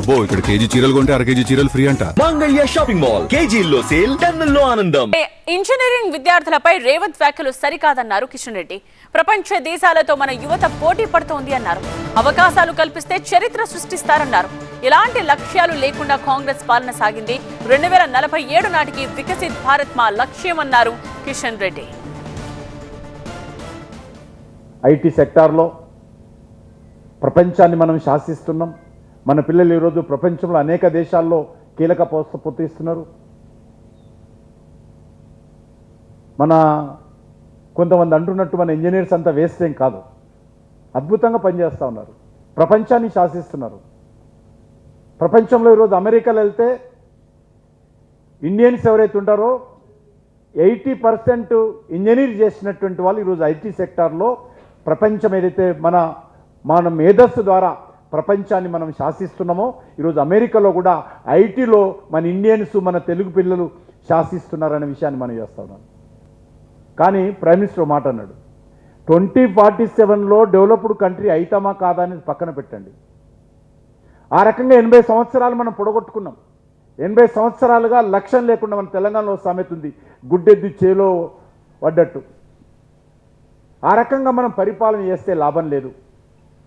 అబ్బో ఇక్కడ కేజీ చీరలు కొంటే అర కేజీ చీరలు ఫ్రీ అంట. మంగళ్య షాపింగ్ మాల్ కేజీల్లో సేల్, టన్నుల్లో ఆనందం. ఇంజనీరింగ్ విద్యార్థులపై రేవంత్ వ్యాఖ్యలు సరికాదన్నారు కిషన్ రెడ్డి. ప్రపంచ దేశాలతో మన యువత పోటీ పడుతోంది అన్నారు. అవకాశాలు కల్పిస్తే చరిత్ర సృష్టిస్తారన్నారు. ఎలాంటి లక్ష్యాలు లేకుండా కాంగ్రెస్ పాలన సాగింది. 2047 నాటికి వికసిత్ భారత్ మా లక్ష్యమన్నారు కిషన్ రెడ్డి. ఐటీ సెక్టార్లో ప్రపంచాన్ని మనం శాసిస్తున్నాం. మన పిల్లలు ఈరోజు ప్రపంచంలో అనేక దేశాల్లో కీలక పోస్టు పొందిస్తున్నారు. మన కొంతమంది అంటున్నట్టు మన ఇంజనీర్స్ అంతా వేస్ట్ ఏం కాదు, అద్భుతంగా పనిచేస్తూ ఉన్నారు, ప్రపంచాన్ని శాసిస్తున్నారు. ప్రపంచంలో ఈరోజు అమెరికాలో వెళ్తే ఇండియన్స్ ఎవరైతే ఉంటారో 80% ఇంజనీర్ చేసినటువంటి వాళ్ళు ఈరోజు ఐటీ సెక్టార్లో ప్రపంచం ఏదైతే మన మేధస్సు ద్వారా ప్రపంచాన్ని మనం శాసిస్తున్నామో ఈరోజు అమెరికాలో కూడా ఐటీలో మన ఇండియన్స్, మన తెలుగు పిల్లలు శాసిస్తున్నారనే విషయాన్ని మనం చేస్తా ఉన్నాం. కానీ ప్రైమ్ మినిస్టర్ మాట అన్నాడు, 2047లో డెవలప్డ్ కంట్రీ అయితామా కాదా అనేది పక్కన పెట్టండి. ఆ రకంగా 80 సంవత్సరాలు మనం పొడగొట్టుకున్నాం. 80 సంవత్సరాలుగా లక్ష్యం లేకుండా మన తెలంగాణలో సామెత ఉంది, గుడ్డెద్ది చేలో పడ్డట్టు. ఆ రకంగా మనం పరిపాలన చేస్తే లాభం లేదు.